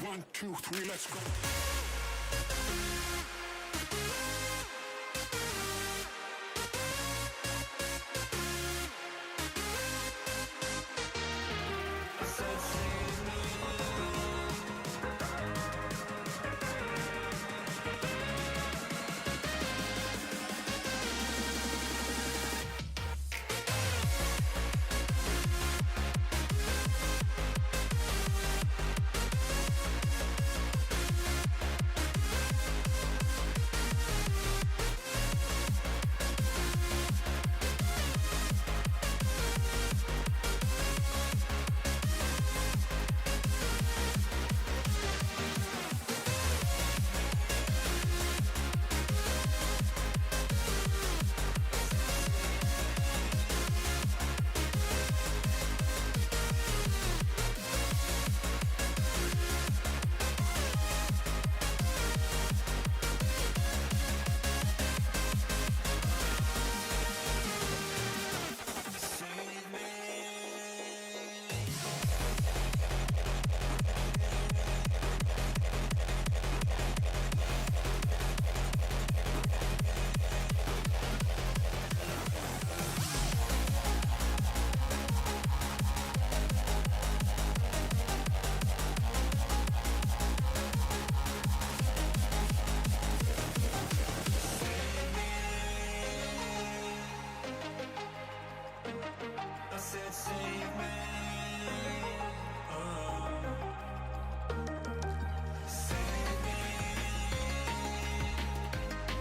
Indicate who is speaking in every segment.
Speaker 1: One, two, three, let's go.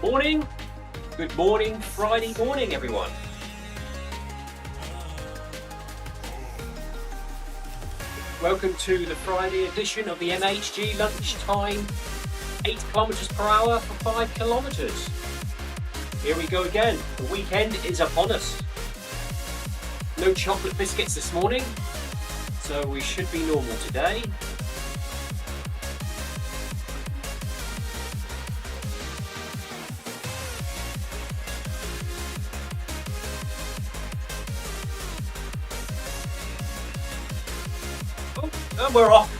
Speaker 2: Morning, good morning, Friday morning everyone. Welcome to the Friday edition of the MHG Lunchtime, 8 kilometers per hour for 5 kilometers. Here we go again, the weekend is upon us. No chocolate biscuits this morning, so we should be normal today. And we're off.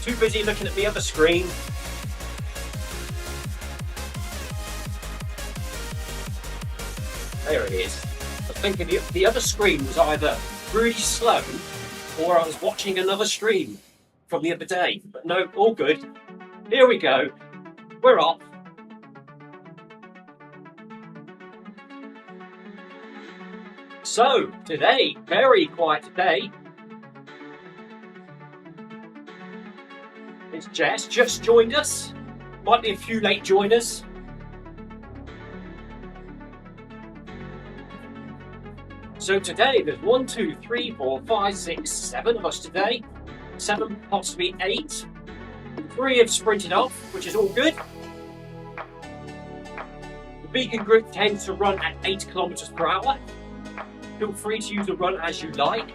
Speaker 2: Too busy looking at the other screen. There it is. I was thinking the other screen was either really slow or I was watching another stream from the other day. But no, all good. Here we go. We're off. So, today, very quiet today. It's Jess, just joined us. Might be a few late joiners. So today there's 1, 2, 3, 4, 5, 6, 7 of us today. 7, possibly 8. 3 have sprinted off, which is all good. The vegan group tends to run at 8 kilometers per hour. Feel free to use the run as you like.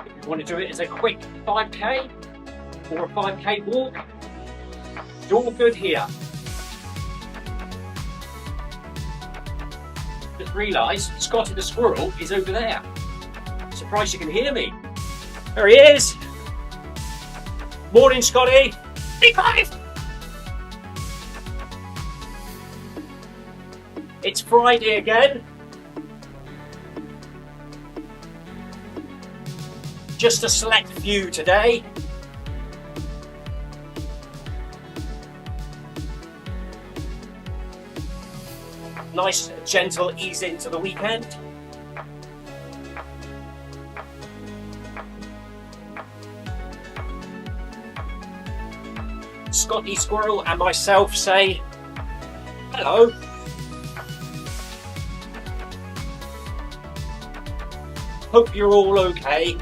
Speaker 2: If you want to do it as a quick 5k, or a 5k walk, it's all good here. Just realised Scotty the squirrel is over there. Surprised you can hear me. There he is. Morning, Scotty. Hey, Clive. It's Friday again. Just a select few today. Nice, gentle ease into the weekend. Scotty Squirrel and myself say hello. Hope you're all okay.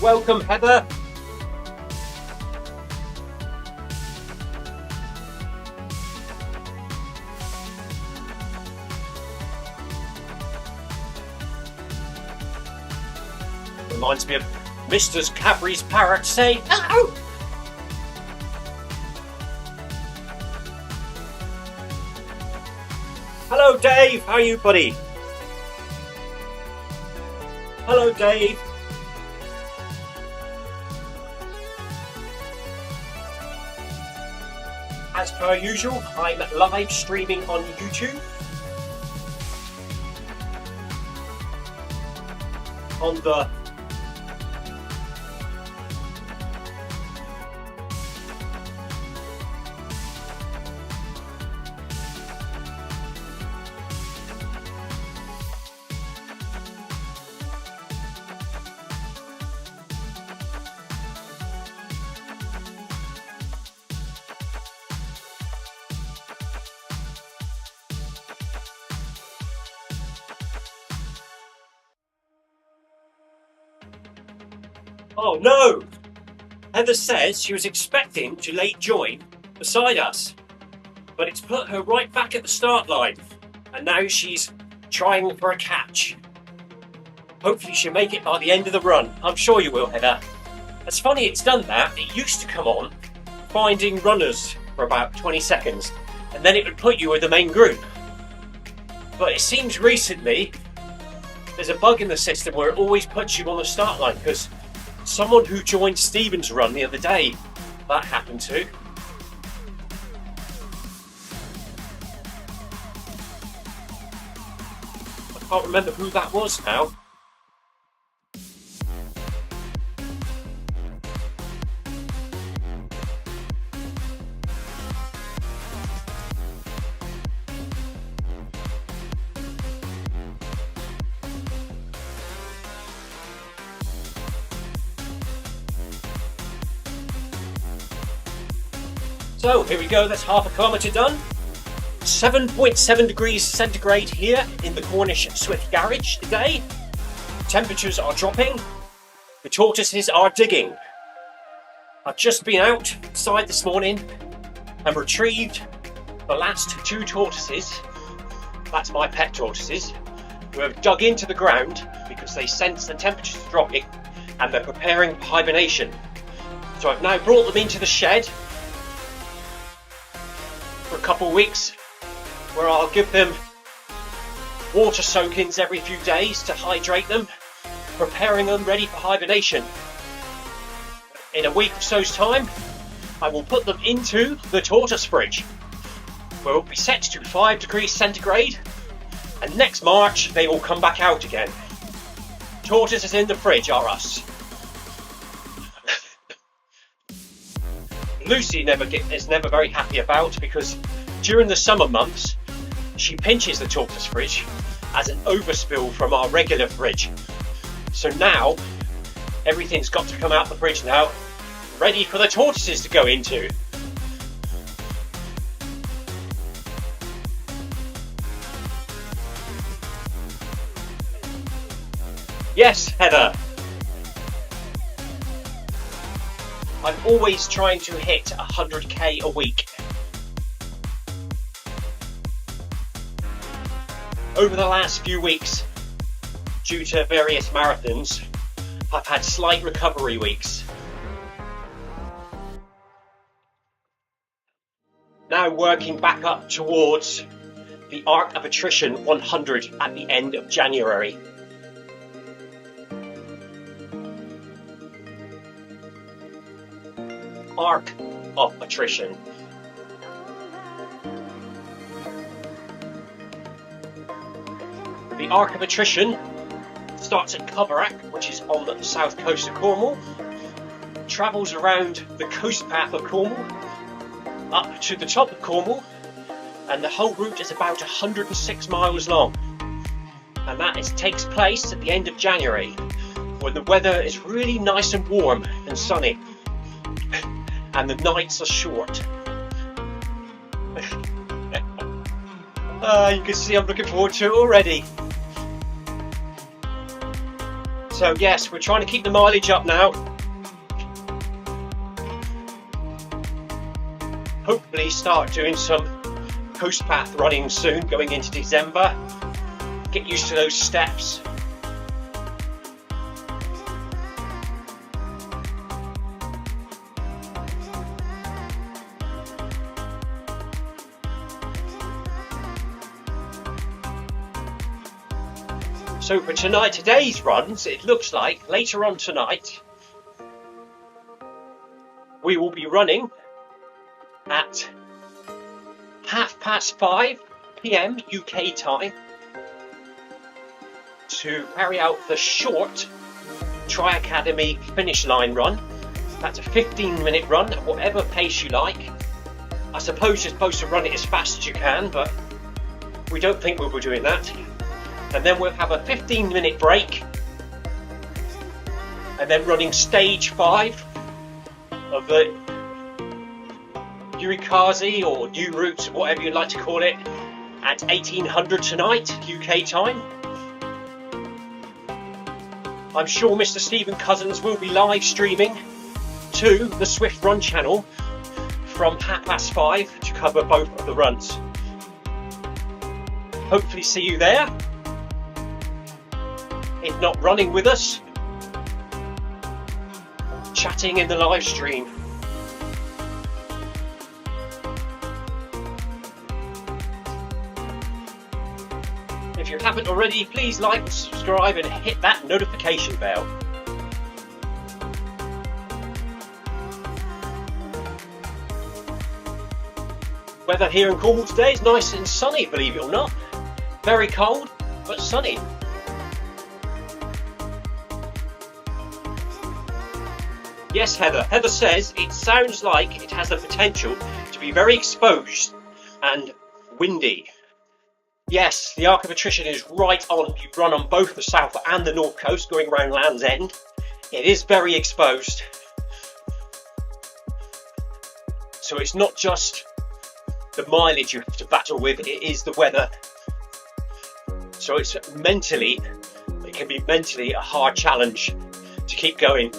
Speaker 2: Welcome, Heather. Reminds me of Mr. Cadbury's parrot saying, "Hello!" Hello, Dave. How are you, buddy? Hello, Dave. As per usual, I'm live streaming on YouTube. On the Oh no! Heather says she was expecting to late join beside us, but it's put her right back at the start line, and now she's trying for a catch. Hopefully she'll make it by the end of the run. I'm sure you will, Heather. It's funny it's done that. It used to come on finding runners for about 20 seconds, and then it would put you with the main group. But it seems recently there's a bug in the system where it always puts you on the start line, because someone who joined Stephen's run the other day, that happened to. I can't remember who that was now. So here we go, that's half a kilometre done. 7.7 degrees centigrade here in the Cornish Zwift garage today. Temperatures are dropping. The tortoises are digging. I've just been outside this morning and retrieved the last 2 tortoises. That's my pet tortoises, who have dug into the ground because they sense the temperatures dropping and they're preparing for hibernation. So I've now brought them into the shed for a couple of weeks, where I'll give them water soak-ins every few days to hydrate them, preparing them ready for hibernation. In a week or so's time, I will put them into the tortoise fridge, where it will be set to 5 degrees centigrade, and next March they will come back out again. Tortoises in the fridge are us. Lucy is never very happy about, because during the summer months she pinches the tortoise fridge as an overspill from our regular fridge. So now everything's got to come out the fridge now, ready for the tortoises to go into. Yes, Heather. I'm always trying to hit 100k a week. Over the last few weeks, due to various marathons, I've had slight recovery weeks. Now working back up towards the arc of attrition 100 at the end of January. Arc of attrition. The arc of attrition starts at Coverack, which is on the south coast of Cornwall, travels around the coast path of Cornwall, up to the top of Cornwall, and the whole route is about 106 miles long. And that takes place at the end of January, when the weather is really nice and warm and sunny. And the nights are short. You can see I'm looking forward to it already. So yes, we're trying to keep the mileage up now. Hopefully start doing some coast path running soon, going into December. Get used to those steps. So for today's runs, it looks like later on tonight we will be running at 5:30 PM UK time to carry out the short Tri Academy finish line run. That's a 15-minute run at whatever pace you like. I suppose you're supposed to run it as fast as you can, but we don't think we'll be doing that. And then we'll have a 15-minute break, and then running stage 5 of the Urikazi or New Route, whatever you'd like to call it, at 1800 tonight UK time. I'm sure Mr. Stephen Cousins will be live streaming to the Zwift Run channel from 5:30 to cover both of the runs. Hopefully see you there. If not running with us, chatting in the live stream. If you haven't already, please like, subscribe and hit that notification bell. Weather here in Cornwall today is nice and sunny, believe it or not. Very cold, but sunny. Yes, Heather. Heather says it sounds like it has the potential to be very exposed and windy. Yes, the Arc of Attrition is right on. You run on both the south and the north coast going around Land's End. It is very exposed. So it's not just the mileage you have to battle with, it is the weather. So it can be mentally a hard challenge to keep going.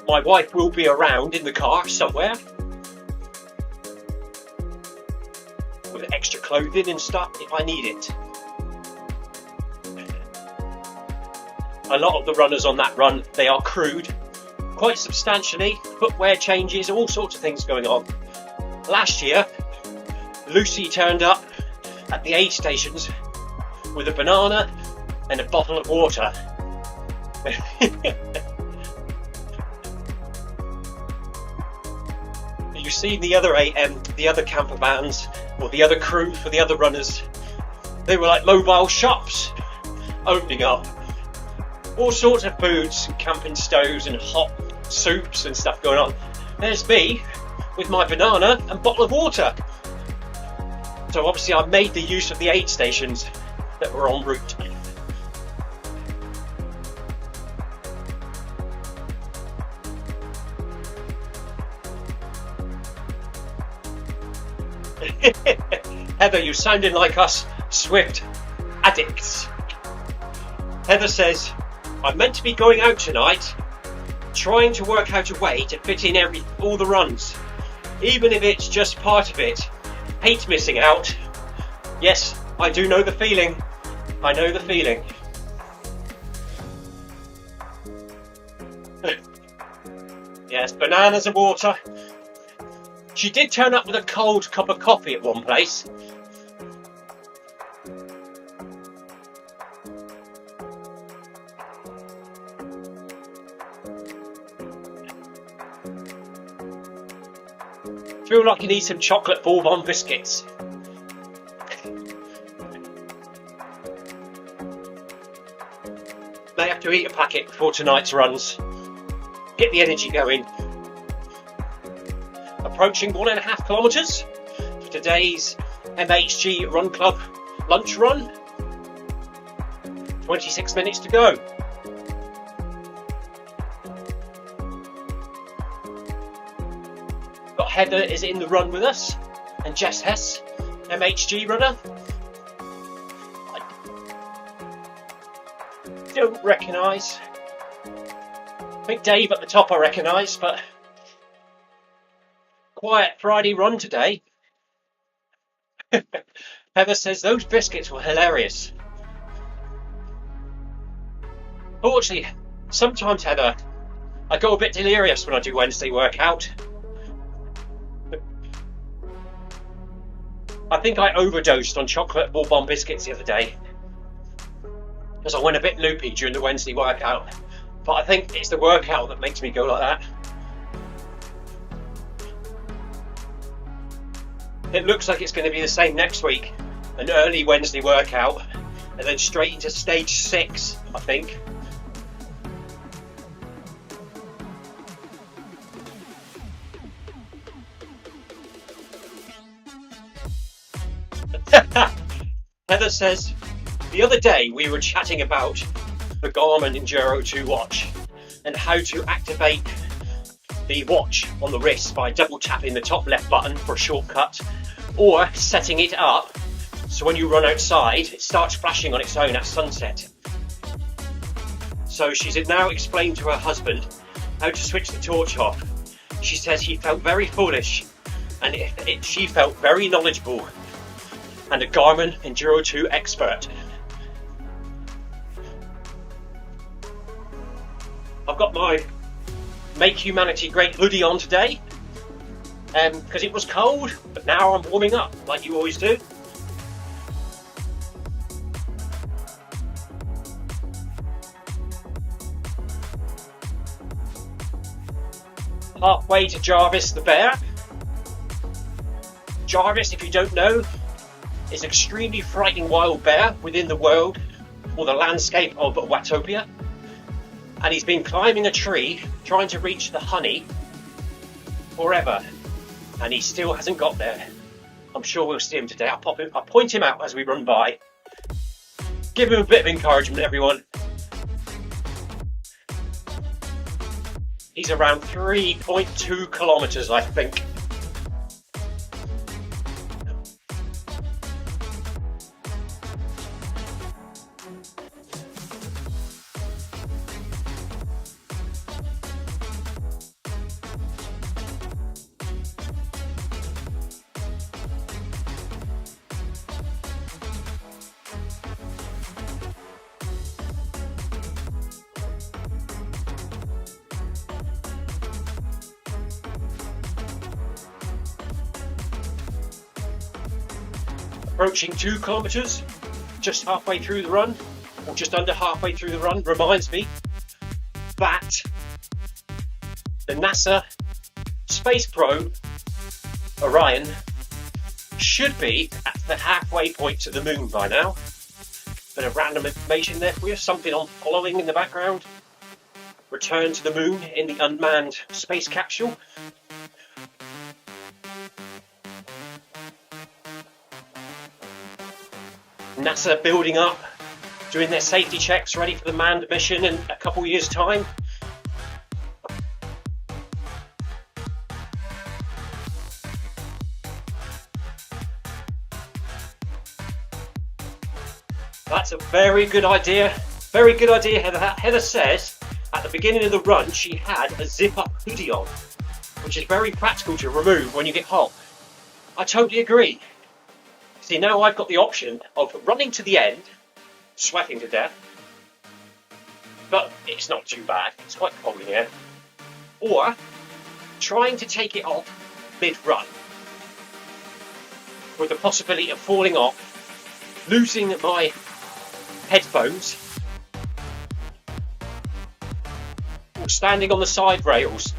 Speaker 2: My wife will be around in the car somewhere with extra clothing and stuff if I need it. A lot of the runners on that run, they are crewed quite substantially, footwear changes, all sorts of things going on. Last year, Lucy turned up at the aid stations with a banana and a bottle of water. You see the other camper vans or the other crew for the other runners, they were like mobile shops opening up. All sorts of foods, camping stoves and hot soups and stuff going on. There's me with my banana and bottle of water. So obviously I made the use of the aid stations that were en route. Heather, you sounding like us Zwift addicts. Heather says, I'm meant to be going out tonight, trying to work out a way to fit in all the runs, even if it's just part of it. Hate missing out. Yes, I do know the feeling. I know the feeling. Yes, bananas and water. She did turn up with a cold cup of coffee at one place. Feel like you need some chocolate bourbon biscuits. May have to eat a packet before tonight's runs. Get the energy going. Approaching 1.5 kilometres for today's MHG Run Club lunch run. 26 minutes to go. Got Heather is in the run with us, and Jess Hess, MHG runner. I don't recognise. I think Dave at the top I recognise, but quiet Friday run today. Heather says those biscuits were hilarious. Fortunately, sometimes, Heather, I go a bit delirious when I do Wednesday workout. I think I overdosed on chocolate bourbon biscuits the other day because I went a bit loopy during the Wednesday workout. But I think it's the workout that makes me go like that. It looks like it's going to be the same next week. An early Wednesday workout and then straight into stage 6, I think. Heather says, the other day we were chatting about the Garmin Enduro 2 watch and how to activate the watch on the wrist by double tapping the top left button for a shortcut, or setting it up so when you run outside it starts flashing on its own at sunset. So she's now explained to her husband how to switch the torch off. She says he felt very foolish and she felt very knowledgeable and a Garmin Enduro 2 expert. I've got my Make Humanity Great hoodie on today because it was cold, but now I'm warming up like you always do. Halfway to Jarvis the bear. Jarvis, if you don't know, is an extremely frightening wild bear within the world or the landscape of Watopia. And he's been climbing a tree trying to reach the honey forever, and he still hasn't got there. I'm sure we'll see him today. I'll point him out as we run by. Give him a bit of encouragement, everyone. He's around 3.2 kilometers, I think. Approaching 2 kilometers, just halfway through the run, or just under halfway through the run, reminds me that the NASA space probe Orion should be at the halfway point to the moon by now. Bit of random information there for you, something on following in the background. Return to the moon in the unmanned space capsule. NASA building up, doing their safety checks, ready for the manned mission in a couple of years' time. That's a very good idea. Very good idea, Heather. Heather says at the beginning of the run she had a zip-up hoodie on, which is very practical to remove when you get hot. I totally agree. See, now I've got the option of running to the end, sweating to death, but it's not too bad, it's quite cold in here, or trying to take it off mid-run, with the possibility of falling off, losing my headphones, or standing on the side rails.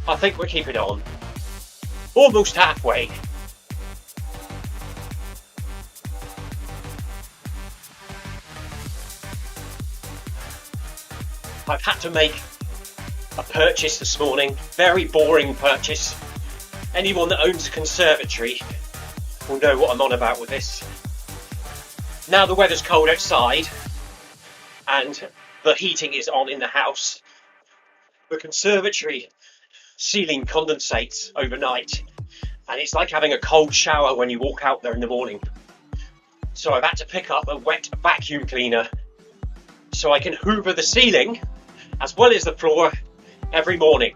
Speaker 2: I think we're keeping it on. Almost halfway. I've had to make a purchase this morning, very boring purchase. Anyone that owns a conservatory will know what I'm on about with this. Now the weather's cold outside and the heating is on in the house, the conservatory ceiling condensates overnight and it's like having a cold shower when you walk out there in the morning. So I've had to pick up a wet vacuum cleaner so I can hoover the ceiling as well as the floor every morning.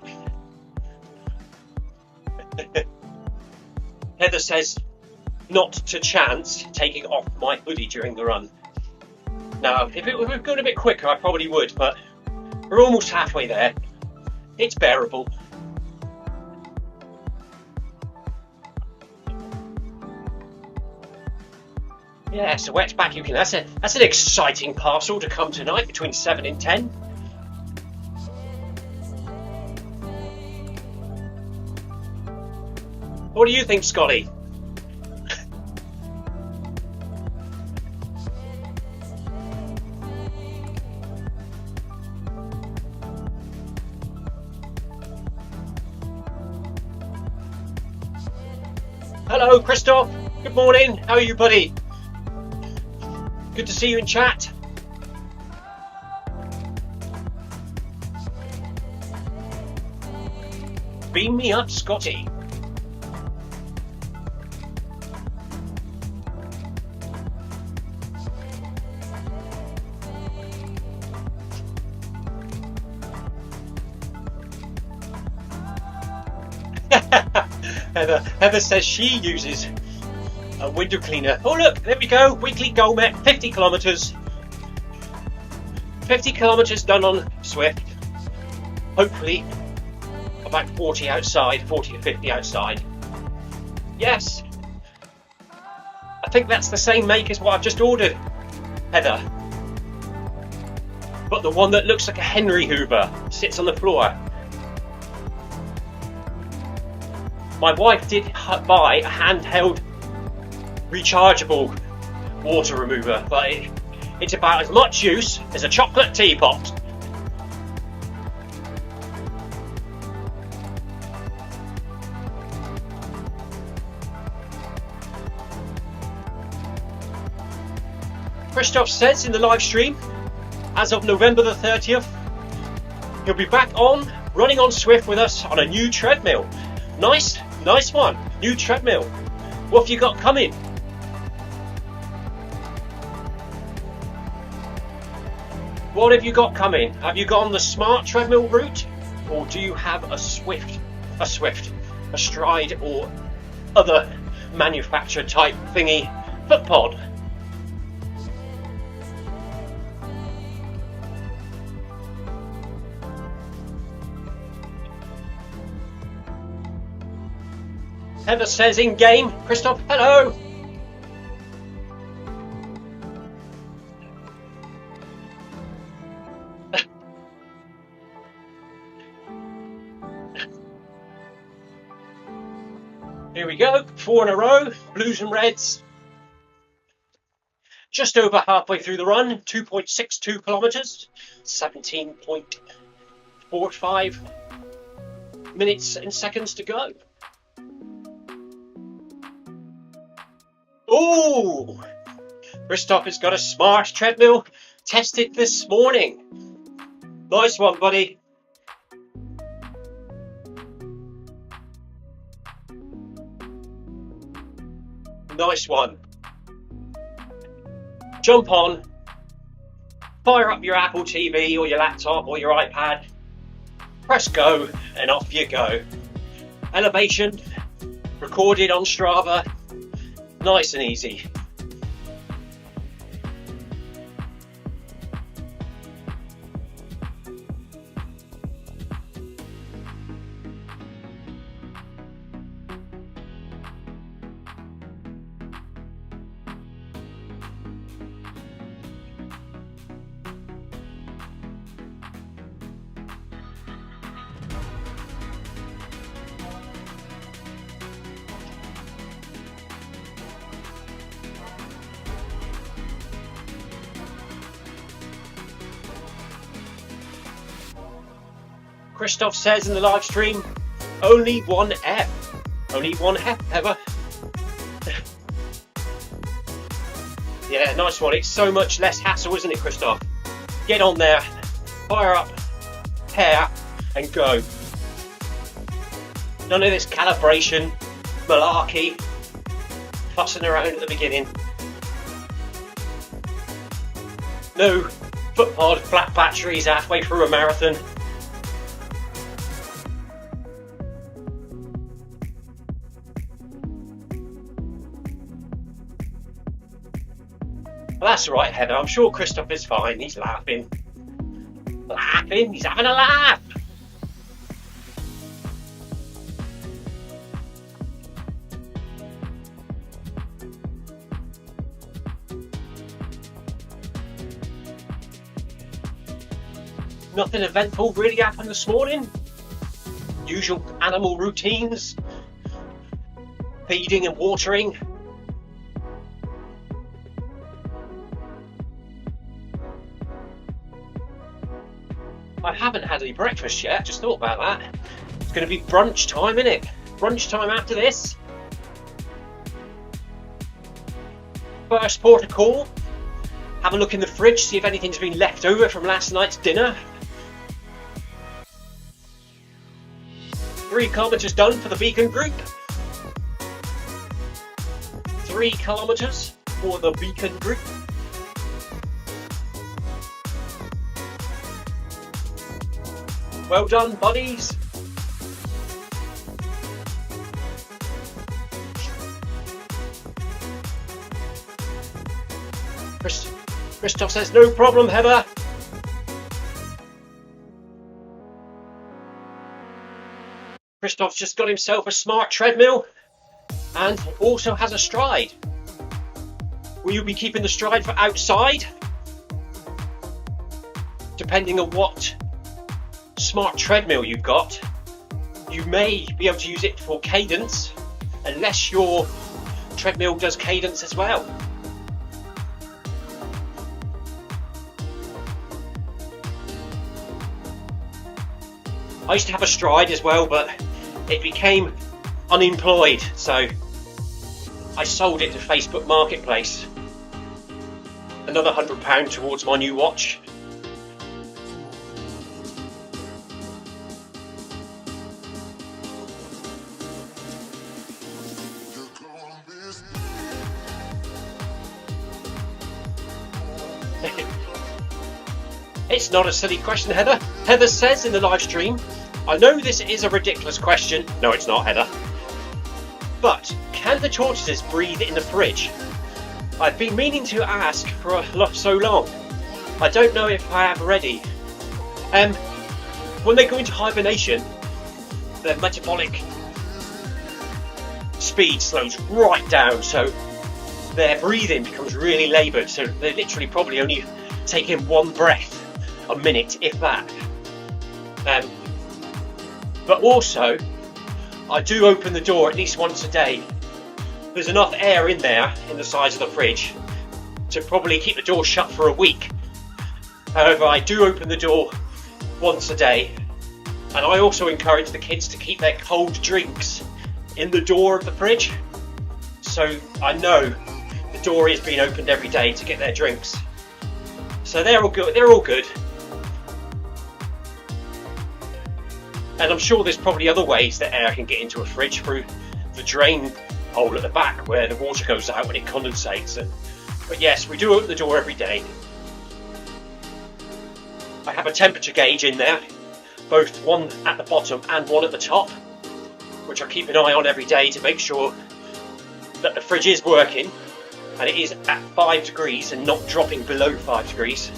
Speaker 2: Heather says not to chance taking off my hoodie during the run. Now, if it were going a bit quicker, I probably would, but we're almost halfway there. It's bearable. Yeah, so wet back you can. That's an exciting parcel to come tonight between 7 and 10. What do you think, Scotty? Hello, Christoph. Good morning. How are you, buddy? Good to see you in chat. Beam me up, Scotty. Heather says she uses a window cleaner. Oh look, there we go. Weekly goal met, 50 kilometers. 50 kilometers done on Zwift. Hopefully about 40 outside, 40 to 50 outside. Yes. I think that's the same make as what I've just ordered, Heather. But the one that looks like a Henry Hoover sits on the floor. My wife did buy a handheld rechargeable water remover, but it's about as much use as a chocolate teapot. Christoph says in the live stream, as of November the 30th, he'll be back on running on Zwift with us on a new treadmill. Nice one. New treadmill. What have you got coming? What have you got coming? Have you gone the smart treadmill route, or do you have a Stride, or other manufacturer type thingy foot pod? Heather says in game, Christoph, hello. Here we go, 4 in a row, blues and reds. Just over halfway through the run, 2.62 kilometers, 17.45 minutes and seconds to go. Oh, Christoph has got a smart treadmill tested this morning. Nice one, buddy. Nice one. Jump on, fire up your Apple TV or your laptop or your iPad, press go, and off you go. Elevation, recorded on Strava. Nice and easy. Christoph says in the live stream, only one F. Only one F ever. Yeah, nice one. It's so much less hassle, isn't it, Christoph? Get on there, fire up, pair, and go. None of this calibration, malarkey, fussing around at the beginning. No foot pod, flat batteries halfway through a marathon. Well, that's all right, Heather. I'm sure Christoph is fine. He's laughing. He's having a laugh. Nothing eventful really happened this morning. Usual animal routines, feeding and watering. I haven't had any breakfast yet, just thought about that. It's going to be brunch time, isn't it? Brunch time after this. First port of call. Have a look in the fridge, see if anything's been left over from last night's dinner. 3 kilometres done for the Beacon group. 3 kilometres for the Beacon group. Well done, buddies. Christoph says, no problem, Heather. Christoph's just got himself a smart treadmill and also has a stride. Will you be keeping the stride for outside? Depending on what smart treadmill you've got, you may be able to use it for cadence, unless your treadmill does cadence as well. I used to have a stride as well, but it became unemployed, so I sold it to Facebook Marketplace. Another £100 towards my new watch. It's not a silly question, Heather. Heather says in the live stream, I know this is a ridiculous question. No, it's not, Heather. But can the tortoises breathe in the fridge? I've been meaning to ask for so long. I don't know if I have already. When they go into hibernation, their metabolic speed slows right down, so their breathing becomes really laboured. So they literally probably only take in 1 breath a minute, if that. But also, I do open the door at least once a day. There's enough air in there, in the sides of the fridge, to probably keep the door shut for a week. However, I do open the door once a day, and I also encourage the kids to keep their cold drinks in the door of the fridge, so I know the door is being opened every day to get their drinks. So they're all good. They're all good. And I'm sure there's probably other ways that air can get into a fridge, through the drain hole at the back where the water goes out when it condensates. But yes, we do open the door every day. I have a temperature gauge in there, both one at the bottom and one at the top, which I keep an eye on every day to make sure that the fridge is working and it is at 5 degrees and not dropping below 5 degrees.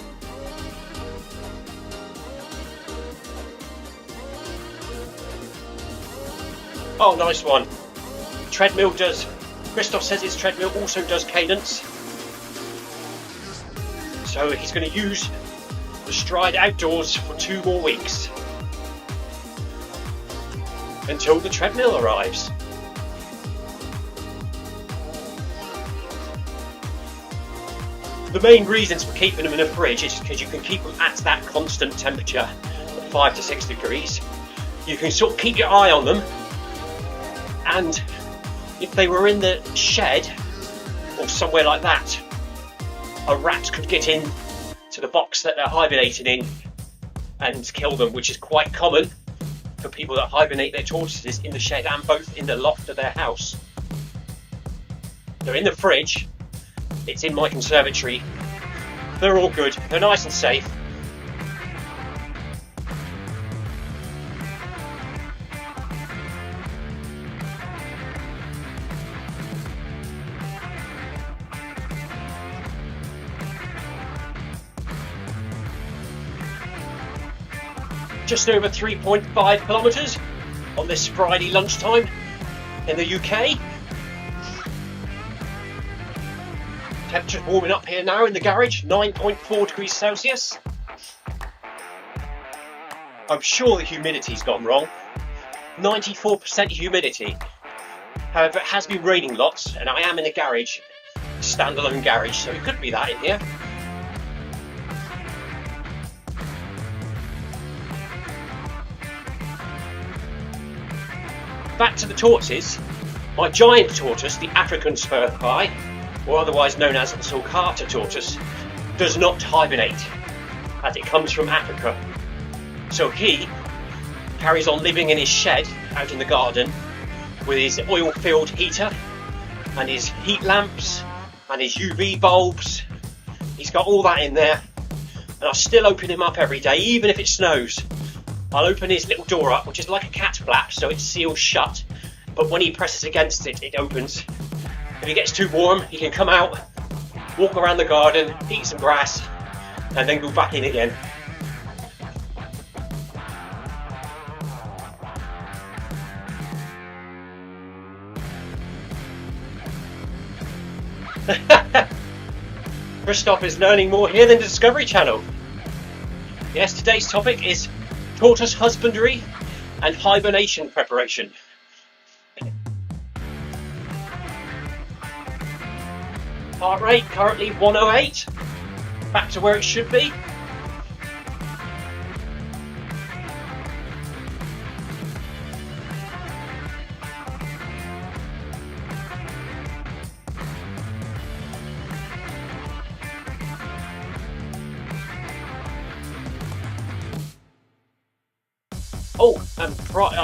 Speaker 2: Oh, nice one. Treadmill does. Christoph says his treadmill also does cadence. So he's going to use the stride outdoors for 2 more weeks. Until the treadmill arrives. The main reasons for keeping them in a fridge is because you can keep them at that constant temperature of 5 to 6 degrees. You can sort of keep your eye on them. And if they were in the shed or somewhere like that, a rat could get in to the box that they're hibernating in and kill them, which is quite common for people that hibernate their tortoises in the shed and both in the loft of their house. They're in the fridge, it's in my conservatory, they're all good, they're nice and safe. Just over 3.5 kilometres on this Friday lunchtime in the UK. Temperature's warming up here now in the garage, 9.4 degrees Celsius. I'm sure the humidity's gone wrong. 94% humidity. However, it has been raining lots, and I am in a garage, standalone garage, so it could be that in here. Back to the tortoises. My giant tortoise, the African spur thigh, or otherwise known as the sulcata tortoise, does not hibernate, as it comes from Africa. So he carries on living in his shed out in the garden with his oil-filled heater and his heat lamps and his UV bulbs. He's got all that in there, and I still open him up every day, even if it snows. I'll open his little door up, which is like a cat flap, so it's sealed shut, but when he presses against it, it opens. If he gets too warm, he can come out, walk around the garden, eat some grass, and then go back in again. Christoph is learning more here than the Discovery Channel. Yes, today's topic is tortoise husbandry and hibernation preparation. Heart rate currently 108, back to where it should be.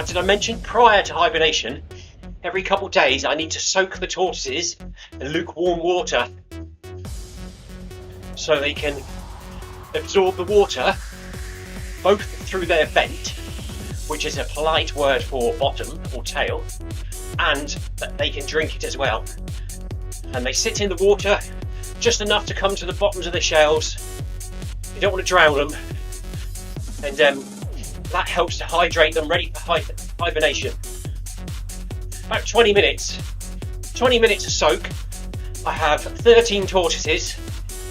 Speaker 2: Did I mention prior to hibernation, every couple of days I need to soak the tortoises in lukewarm water so they can absorb the water both through their vent, which is a polite word for bottom or tail, and that they can drink it as well. And they sit in the water just enough to come to the bottoms of the shells. You don't want to drown them, and that helps to hydrate them, ready for hibernation. About 20 minutes. 20 minutes of soak. I have 13 tortoises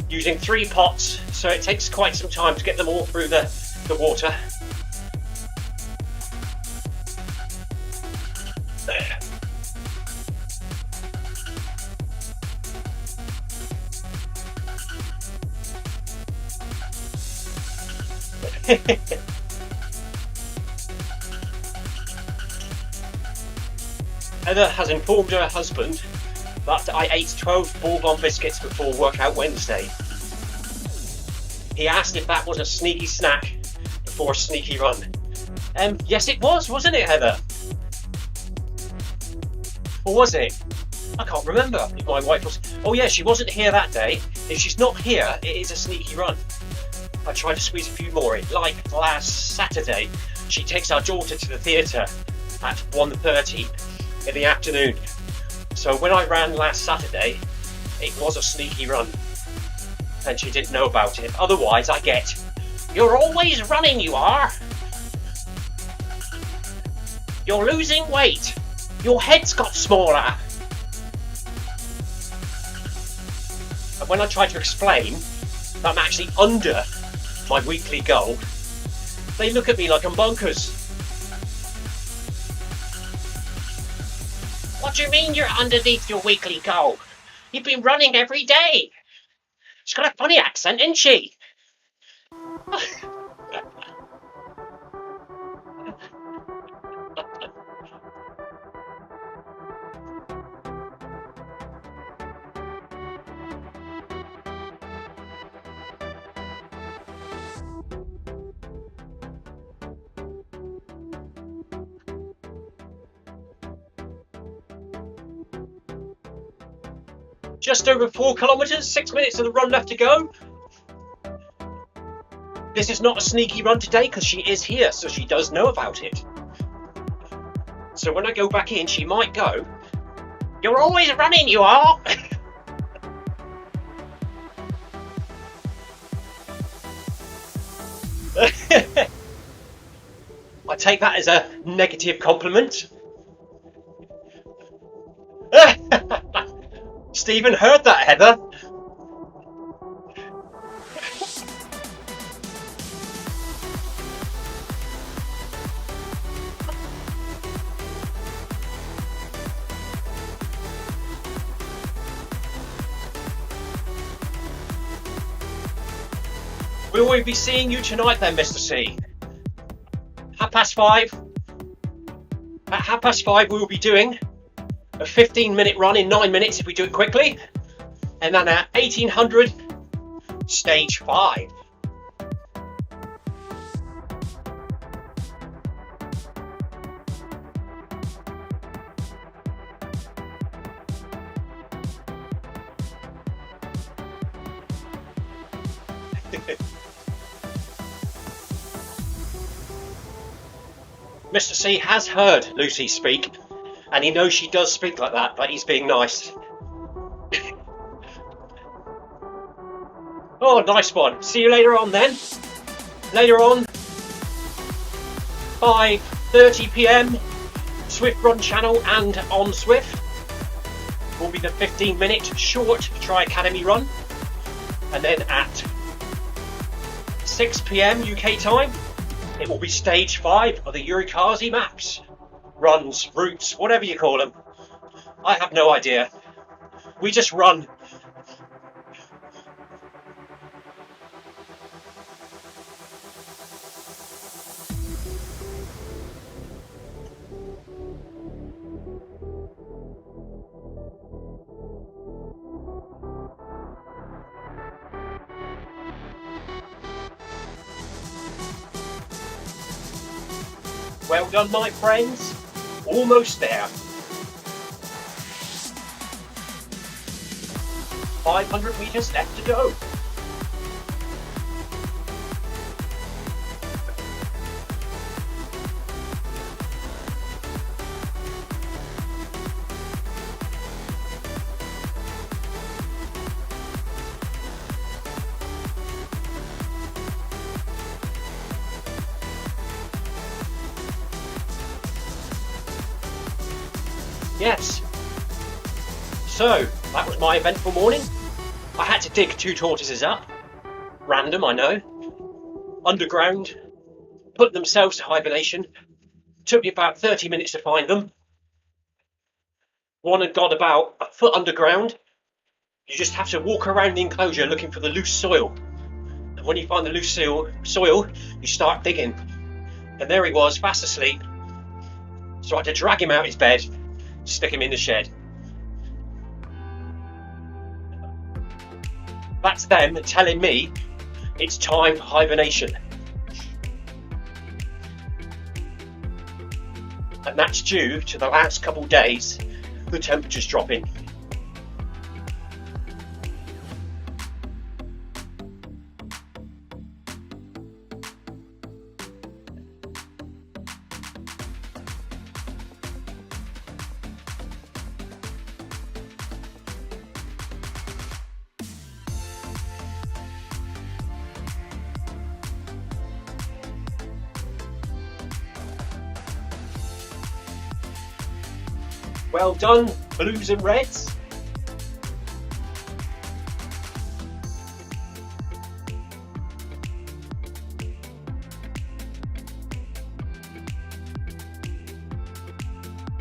Speaker 2: using 3 pots, so it takes quite some time to get them all through the water. Heather has informed her husband that I ate 12 bourbon biscuits before Workout Wednesday. He asked if that was a sneaky snack before a sneaky run. Yes it was, wasn't it, Heather? Or was it? I can't remember if my wife was... Oh yeah, she wasn't here that day. If she's not here, it is a sneaky run. I tried to squeeze a few more in. Like last Saturday, she takes our daughter to the theatre at 1:30 in the afternoon. So when I ran last Saturday, it was a sneaky run, and she didn't know about it. Otherwise I get, "You're always running, you are. You're losing weight. Your head's got smaller." And when I try to explain that I'm actually under my weekly goal, they look at me like I'm bonkers. "What do you mean you're underneath your weekly goal? You've been running every day." She's got a funny accent, isn't she? Just over 4 kilometres, 6 minutes of the run left to go. This is not a sneaky run today because she is here, so she does know about it. So when I go back in, she might go, "You're always running, you are." I take that as a negative compliment. Stephen heard that, Heather. Will we be seeing you tonight then, Mr. C? 5:30. At 5:30 we will be doing a 15-minute run in 9 minutes if we do it quickly. And then at 1800, stage 5. Mr. C has heard Lucy speak, and he knows she does speak like that, but he's being nice. Oh, nice one. See you later on then. Later on, 5:30 PM, Zwift Run channel and on Zwift will be the 15-minute short Tri Academy run. And then at 6 PM UK time, it will be stage 5 of the Yurikaze maps. Runs, routes, whatever you call them. I have no idea. We just run. Well done, my friends. Almost there. 500 meters left to go. Yes. So, that was my eventful morning. I had to dig 2 tortoises up. Random, I know. Underground. Put themselves to hibernation. Took me about 30 minutes to find them. One had got about a foot underground. You just have to walk around the enclosure looking for the loose soil. And when you find the loose soil, you start digging. And there he was, fast asleep. So I had to drag him out his bed, stick him in the shed. That's them telling me it's time for hibernation. And that's due to the last couple of days, the temperature's dropping. Well done, blues and reds.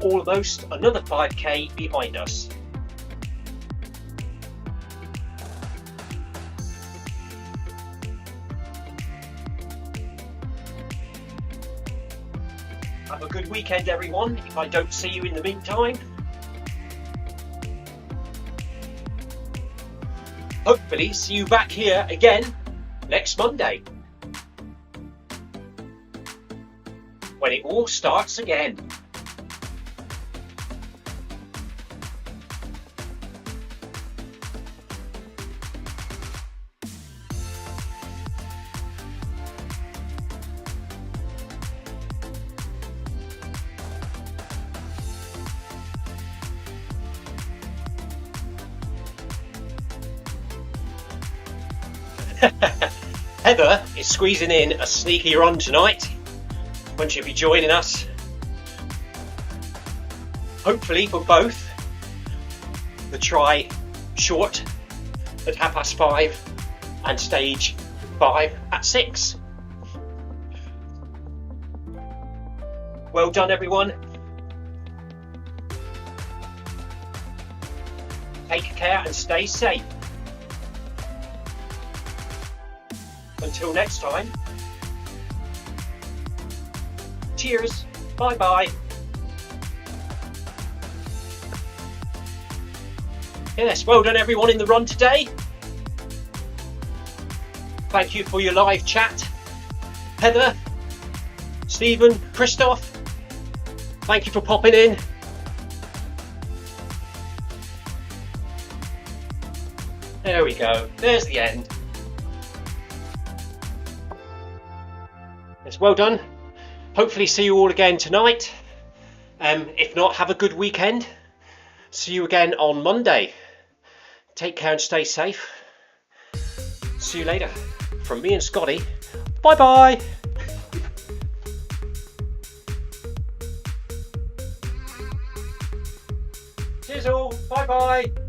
Speaker 2: Almost another 5k behind us. Have a good weekend, everyone, if I don't see you in the meantime. Hopefully see you back here again next Monday, when it all starts again. Heather is squeezing in a sneaky run tonight when she'll be joining us, hopefully for both the Tri short at 5:30 and stage 5 at 6. Well done, everyone. Take care and stay safe. until next time, cheers, bye bye. Yes, well done everyone in the run today. Thank you for your live chat. Heather, Stephen, Christoph, thank you for popping in. There we go, there's the end. Yes, well done. Hopefully see you all again tonight. If not, have a good weekend. See you again on Monday. Take care and stay safe. See you later. From me and Scotty, bye bye. Cheers all, bye bye.